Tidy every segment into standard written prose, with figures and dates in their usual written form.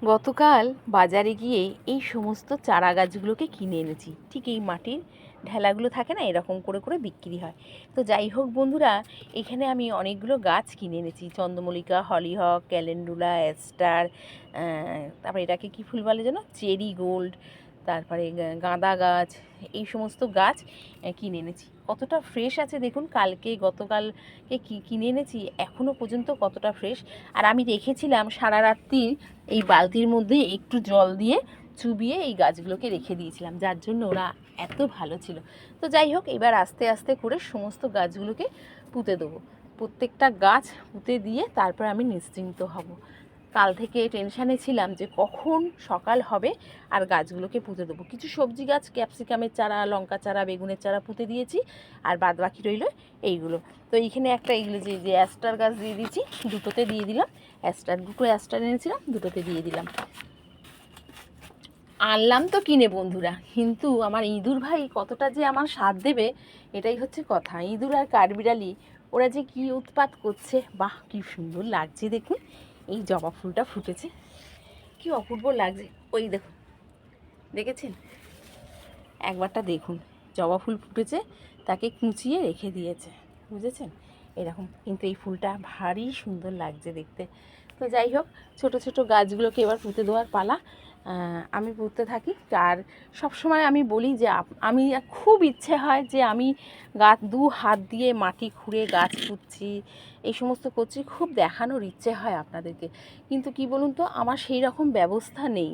গতকাল বাজারে গিয়ে এই সমস্ত চারা গাছগুলোকে কিনে এনেছি। ঠিক এই মাটির ঢেলাগুলো থাকে না, এরকম করে করে বিক্রি হয়। তো যাই হোক বন্ধুরা, এখানে আমি অনেকগুলো গাছ কিনে এনেছি। চন্দ্রমল্লিকা, হলিহক, ক্যালেন্ডুলা, অ্যাস্টার, তারপরে এটাকে কী ফুল বলে যেন, চেরি গোল্ড, তারপরে গাঁদা গাছ, এই সমস্ত গাছ কিনে এনেছি। কতটা ফ্রেশ আছে দেখুন, গতকালকে কিনে এনেছি, এখনও পর্যন্ত কতটা ফ্রেশ। আর আমি রেখেছিলাম সারা রাত্রি এই বালতির মধ্যে একটু জল দিয়ে চুবিয়ে এই গাছগুলোকে রেখে দিয়েছিলাম, যার জন্য ওরা এত ভালো ছিল। তো যাই হোক, এবার আস্তে আস্তে করে সমস্ত গাছগুলোকে পুঁতে দেবো। প্রত্যেকটা গাছ পুঁতে দিয়ে তারপর আমি নিশ্চিন্ত হব। কাল থেকে টেনশানে ছিলাম যে কখন সকাল হবে আর গাছগুলোকে পুঁতে দেবো। কিছু সবজি গাছ, ক্যাপসিকামের চারা, লঙ্কা চারা, বেগুনের চারা পুঁতে দিয়েছি, আর বাদ বাকি রইল এইগুলো। তো এইখানে একটা এইগুলো যে অ্যাস্টার গাছ দিয়ে দিয়েছি, দুটোতে দিয়ে দিলাম। দুটো অ্যাস্টার এনেছিলাম, দুটোতে দিয়ে দিলাম। আনলাম তো কিনে বন্ধুরা, কিন্তু আমার ইঁদুর ভাই কতটা যে আমার সাথ দেবে এটাই হচ্ছে কথা। ইঁদুর আর কাঠবিড়ালি ওরা যে কি উৎপাত করছে। বাহ, কি সুন্দর লাগছে দেখুন। এই জবা ফুলটা ফুটেছে, কি অপূর্ব লাগছে। ওই দেখুন, দেখেছেন? একবারটা দেখুন, জবা ফুল ফুটেছে, তাকে কুঁচিয়ে রেখে দিয়েছে, বুঝেছেন? এরকম কিন্তু এই ফুলটা ভারী সুন্দর লাগছে দেখতে। তো যাই হোক, ছোট ছোট গাছগুলোকে এবার পুঁতে দেওয়ার পালা। আমি পুঁততে থাকি। আর সবসময় আমি বলি যে আমি খুব ইচ্ছে হয় যে আমি গাছ দু হাত দিয়ে মাটি খুঁড়ে গাছ পুঁতছি, এই সমস্ত করছি, খুব দেখানোর ইচ্ছে হয় আপনাদেরকে। কিন্তু কি বলুন তো, আমার সেই রকম ব্যবস্থা নেই।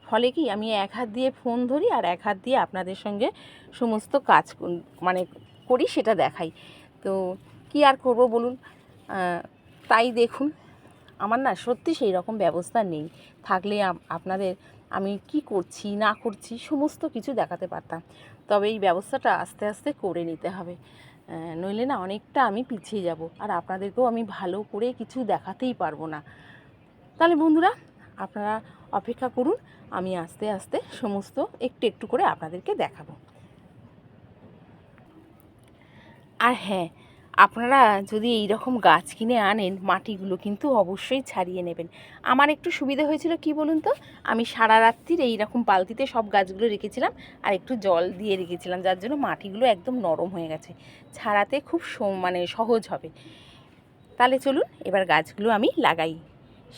ফলে কি, আমি এক হাত দিয়ে ফোন ধরি আর এক হাত দিয়ে আপনাদের সঙ্গে সমস্ত কাজ মানে করি, সেটা দেখাই। তো কি আর করব বলুন। তাই দেখুন, আমার না সত্যি সেই রকম ব্যবস্থা নেই। থাকলে আপনাদের আমি কি করছি না করছি সমস্ত কিছু দেখাতে পারতাম। তবে এই ব্যবস্থাটা আস্তে আস্তে করে নিতে হবে, নইলে না অনেকটা আমি পিছিয়ে যাব, আর আপনাদেরকেও আমি ভালো করে কিছু দেখাতেই পারবো না। তাহলে বন্ধুরা, আপনারা অপেক্ষা করুন, আমি আস্তে আস্তে সমস্ত একটু একটু করে আপনাদেরকে দেখাবো। আর হ্যাঁ, আপনারা যদি এই রকম গাছ কিনে আনেন, মাটিগুলো কিন্তু অবশ্যই ছাড়িয়ে নেবেন। আমার একটু সুবিধা হয়েছিল কি বলুন তো, আমি সারা রাত্রির এই রকম বালতিতে সব গাছগুলো রেখেছিলাম আর একটু জল দিয়ে রেখেছিলাম, যার জন্য মাটিগুলো একদম নরম হয়ে গেছে, ছাড়াতে খুব মানে সহজ হবে। তাহলে চলুন এবার গাছগুলো আমি লাগাই।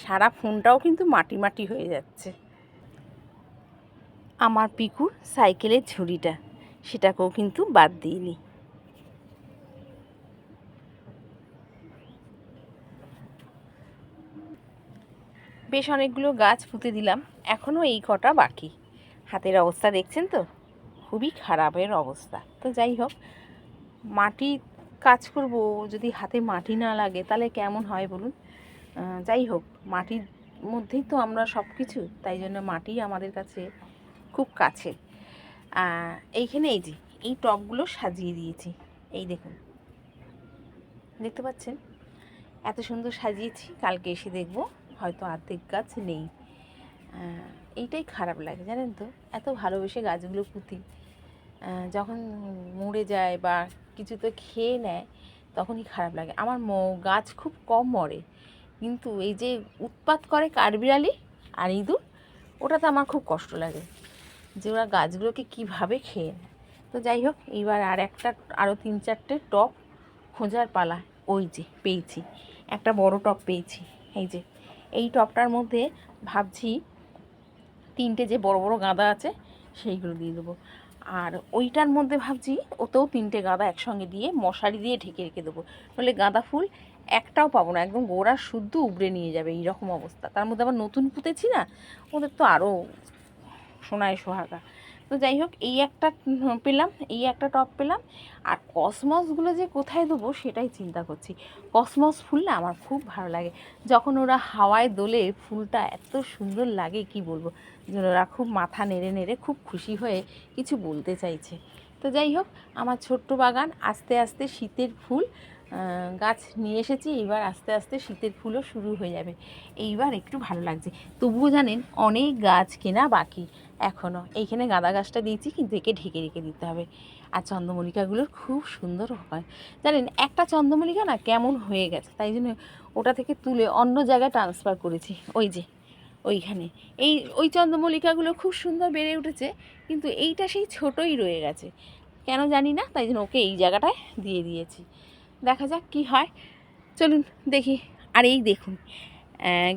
সারা ফোনটাও কিন্তু মাটি মাটি হয়ে যাচ্ছে। আমার পিকুর সাইকেলের ঝুড়িটা, সেটাকেও কিন্তু বাদ দিইনি। বেশ অনেকগুলো গাছ পুঁতে দিলাম, এখনও এই কটা বাকি। হাতের অবস্থা দেখছেন তো, খুবই খারাপের অবস্থা। তো যাই হোক, মাটি কাজ করব, যদি হাতে মাটি না লাগে তাহলে কেমন হয় বলুন। যাই হোক, মাটির মধ্যেই তো আমরা সব কিছু, তাই জন্য মাটি আমাদের কাছে খুব কাছে। এইখানে এই যে এই টবগুলো সাজিয়ে দিয়েছি, এই দেখুন, দেখতে পাচ্ছেন? এত সুন্দর সাজিয়েছি, কালকে এসে দেখব হয়তো অর্ধেক গাছ নেই। এইটাই খারাপ লাগে জানেন তো, এত ভালোবেসে গাছগুলো পুঁতি, যখন মরে যায় বা কিছু তো খেয়ে নেয় তখনই খারাপ লাগে। আমার গাছ খুব কম মরে, কিন্তু এই যে উৎপাত করে কাঠবিড়ালি আর ইঁদুর, ওটাতে আমার খুব কষ্ট লাগে যে ওরা গাছগুলোকে কীভাবে খেয়ে নেয়। তো যাই হোক, এইবার আরও 3-4টে টব খোঁজার পালা। ওই যে পেয়েছি, একটা বড় টব পেয়েছি। এই যে এই টবটার মধ্যে ভাবছি 3টে যে বড় বড় গাঁদা আছে সেইগুলো দিয়ে দেবো, আর ওইটার মধ্যে ভাবছি ওতেও 3টে গাঁদা একসঙ্গে দিয়ে মশারি দিয়ে ঢেকে রেখে দেবো। নাহলে গাঁদা ফুল একটাও পাবো না, একদম গোড়া শুদ্ধ উবড়ে নিয়ে যাবে, এইরকম অবস্থা। তার মধ্যে আবার নতুন পুঁতেছি না, ওদের তো আরও সোনায় সোহাগা। তো যাই হোক, এই একটা পেলাম, এই একটা টব পেলাম। আর কসমসগুলো যে কোথায় দেবো সেটাই চিন্তা করছি। কসমস ফুল না আমার খুব ভালো লাগে, যখন ওরা হাওয়ায় দোলে ফুলটা এত সুন্দর লাগে কি বলবো। ওরা খুব মাথা নেড়ে নেড়ে খুব খুশি হয়ে কিছু বলতে চাইছে। তো যাই হোক, আমার ছোট্ট বাগান আস্তে আস্তে শীতের ফুল গাছ নিয়ে এসেছি, এইবার আস্তে আস্তে শীতের ফুলও শুরু হয়ে যাবে। এইবার একটু ভালো লাগছে। তবুও জানেন, অনেক গাছ কেনা বাকি এখনও। এইখানে গাঁদা গাছটা দিয়েছি, কিন্তু একে ঢেকে রেখে দিতে হবে। আর চন্দ্রমল্লিকাগুলোর খুব সুন্দর হয় জানেন। একটা চন্দ্রমল্লিকা না কেমন হয়ে গেছে, তাই জন্য ওটা থেকে তুলে অন্য জায়গায় ট্রান্সফার করেছি। ওই যে ওইখানে ওই চন্দ্রমল্লিকাগুলো খুব সুন্দর বেড়ে উঠেছে, কিন্তু এইটা সেই ছোটোই রয়ে গেছে, কেন জানি না, তাই জন্য ওকে এই জায়গাটায় দিয়ে দিয়েছি। দেখা যাক কি হয়, চলুন দেখি। আর এই দেখুন,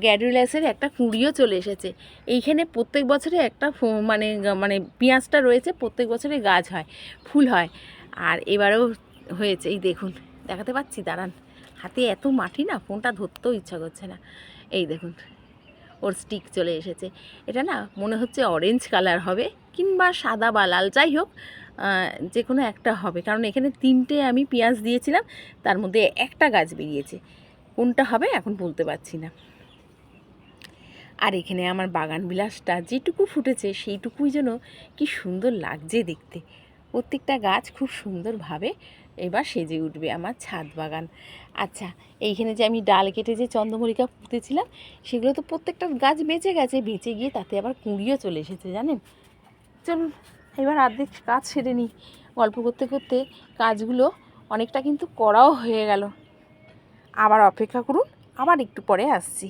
গ্যাডুলাসের একটা কুঁড়িও চলে এসেছে। এইখানে প্রত্যেক বছরে একটা মানে মানে পেঁয়াজটা রয়েছে, প্রত্যেক বছরে গাছ হয়, ফুল হয়, আর এবারেও হয়েছে। এই দেখুন, দেখাতে পাচ্ছি, দাঁড়ান, হাতে এত মাটি না, ফোনটা ধরতেও ইচ্ছা করছে না। এই দেখুন, ওর স্টিক চলে এসেছে। এটা না মনে হচ্ছে অরেঞ্জ কালার হবে, কিংবা সাদা বা লাল, যাই হোক যে কোনো একটা হবে, কারণ এখানে 3টে আমি পেঁয়াজ দিয়েছিলাম, তার মধ্যে একটা গাছ বেরিয়েছে। কোনটা হবে এখন বলতে পারছি না। আর এখানে আমার বাগান বিলাসটা যেটুকু ফুটেছে সেইটুকুই যেন কি সুন্দর লাগছে দেখতে। প্রত্যেকটা গাছ খুব সুন্দরভাবে এবার সেজে উঠবে আমার ছাদ বাগান। আচ্ছা, এইখানে যে আমি ডাল কেটে যে চন্দ্রমল্লিকা পুঁতেছিলাম, সেগুলো তো প্রত্যেকটা গাছ বেঁচে গেছে, বেঁচে গিয়ে তাতে আবার কুঁড়িও চলে এসেছে জানেন। চলুন এবার অর্ধেক কাজ সেরে নিই। গল্প করতে করতে কাজগুলো অনেকটা কিন্তু করাও হয়ে গেল। আবার অপেক্ষা করুন, আবার একটু পরে আসছি।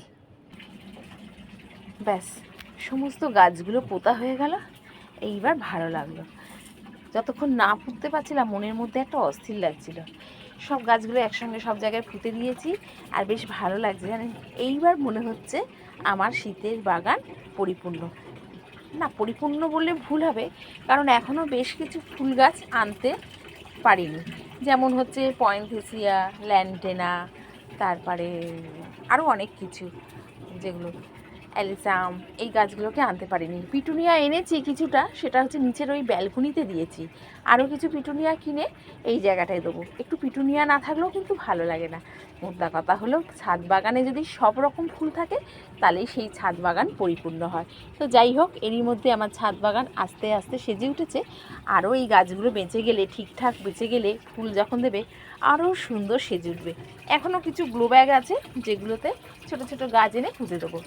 ব্যাস, সমস্ত গাছগুলো পোতা হয়ে গেল। এইবার ভালো লাগলো। যতক্ষণ না পুঁততে পারছিলাম, মনের মধ্যে একটা অস্থির লাগছিল। সব গাছগুলো একসঙ্গে সব জায়গায় পুঁতে দিয়েছি, আর বেশ ভালো লাগছে জানেন। এইবার মনে হচ্ছে আমার শীতের বাগান পরিপূর্ণ। না, পরিপূর্ণ বললে ভুল হবে, কারণ এখনও বেশ কিছু ফুল গাছ আনতে পারিনি। যেমন হচ্ছে পয়েনথেসিয়া, ল্যান্টেনা, তারপরে আরও অনেক কিছু, যেগুলো অ্যালিসাম, এই গাছগুলোকে আনতে পারিনি। পিটুনিয়া এনেছি কিছুটা, সেটা হচ্ছে নিচের ওই ব্যালকনিতে দিয়েছি। আরও কিছু পিটুনিয়া কিনে এই জায়গাটায় দেবো। একটু পিটুনিয়া না থাকলেও কিন্তু ভালো লাগে না। মোদ্দা কথা হলো, ছাদ বাগানে যদি সব রকম ফুল থাকে, তাহলেই সেই ছাদ বাগান পরিপূর্ণ হয়। তো যাই হোক, এরই মধ্যে আমার ছাদ বাগান আস্তে আস্তে সেজে উঠেছে। আরও এই গাছগুলো বেঁচে গেলে, ঠিকঠাক বেঁচে গেলে, ফুল যখন দেবে আরও সুন্দর সেজে উঠবে। এখনও কিছু গ্লো ব্যাগ আছে, যেগুলোতে ছোটো ছোটো গাছ এনে পুঁতে দেবো।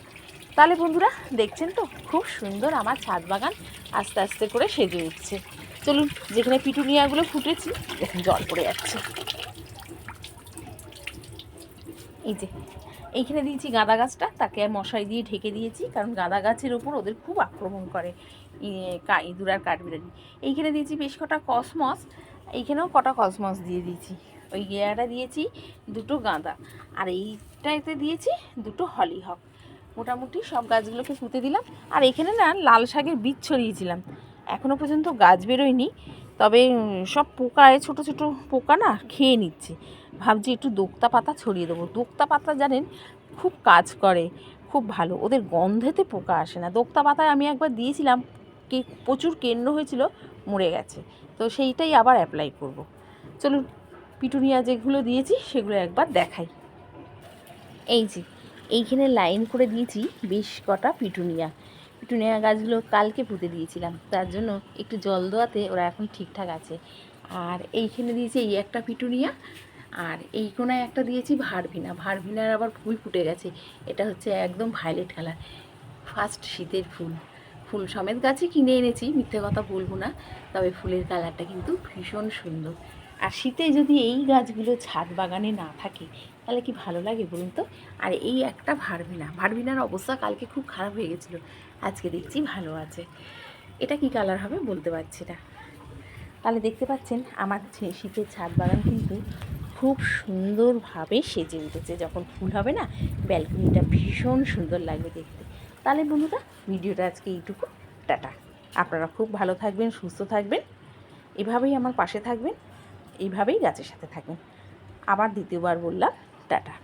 তাহলে বন্ধুরা, দেখছেন তো খুব সুন্দর আমার ছাদ বাগান আস্তে আস্তে করে সেজে উঠছে। চলুন, যেখানে পিটুনিয়াগুলো ফুটেছি, দেখুন জল পড়ে যাচ্ছে। এই যে এইখানে দিয়েছি গাঁদা গাছটা, তাকে মশারি দিয়ে ঢেকে দিয়েছি, কারণ গাঁদা গাছের ওপর ওদের খুব আক্রমণ করে ইঁদুর আর কাঠবিড়ালি। এইখানে দিয়েছি বেশ কটা কসমস, এইখানেও কটা কসমস দিয়ে দিয়েছি। ওই গেয়াটা দিয়েছি 2টো গাঁদা, আর এইটাতে দিয়েছি 2টো হলিহক। মোটামুটি সব গাছগুলোকে পুঁতে দিলাম। আর এখানে না লাল শাকের বীজ ছড়িয়েছিলাম, এখনও পর্যন্ত গাছ বেরোয়নি, তবে সব পোকায়, ছোটো ছোটো পোকা না খেয়ে নিচ্ছে। ভাবছি একটু দোক্তা পাতা ছড়িয়ে দেবো। দোক্তা পাতা জানেন খুব কাজ করে, খুব ভালো, ওদের গন্ধেতে পোকা আসে না। দোক্তা পাতায় আমি একবার দিয়েছিলাম, প্রচুর কেন্ন হয়েছিল, মরে গেছে, তো সেইটাই আবার অ্যাপ্লাই করব। চলুন, পিটুনিয়া যেগুলো দিয়েছি সেগুলো একবার দেখাই। এই যে এইখানে লাইন করে দিয়েছি বেশ কটা পিটুনিয়া গাছগুলো কালকে পুঁতে দিয়েছিলাম, তার জন্য একটু জল দেওয়াতে ওরা এখন ঠিকঠাক আছে। আর এইখানে দিয়েছি এই একটা পিটুনিয়া, আর এই কোনায় একটা দিয়েছি ভারভিনার আবার ফুল ফুটে গেছে। এটা হচ্ছে একদম ভায়োলেট কালার, ফার্স্ট শীতের ফুল সমেত গাছে কিনে এনেছি, মিথ্যে কথা বলবো না, তবে ফুলের কালারটা কিন্তু ভীষণ সুন্দর। আর শীতে যদি এই গাছগুলো ছাদ বাগানে না থাকে, তাহলে কি ভালো লাগে বলুন তো। আর এই একটা ভারভিনার অবস্থা কালকে খুব খারাপ হয়ে গেছিলো, আজকে দেখছি ভালো আছে। এটা কি কালার হবে বলতে পারছি না। তাহলে দেখতে পাচ্ছেন আমার শীতের ছাদ বাগান কিন্তু খুব সুন্দরভাবে সেজে উঠেছে। যখন ফুল হবে না, ব্যালকনিটা ভীষণ সুন্দর লাগবে দেখতে। তাহলে বন্ধুরা, ভিডিওটা আজকে এইটুকু। টাটা। আপনারা খুব ভালো থাকবেন, সুস্থ থাকবেন, এভাবেই আমার পাশে থাকবেন, এইভাবেই গাছের সাথে থাকবেন। আবার দ্বিতীয়বার বললাম টাটা।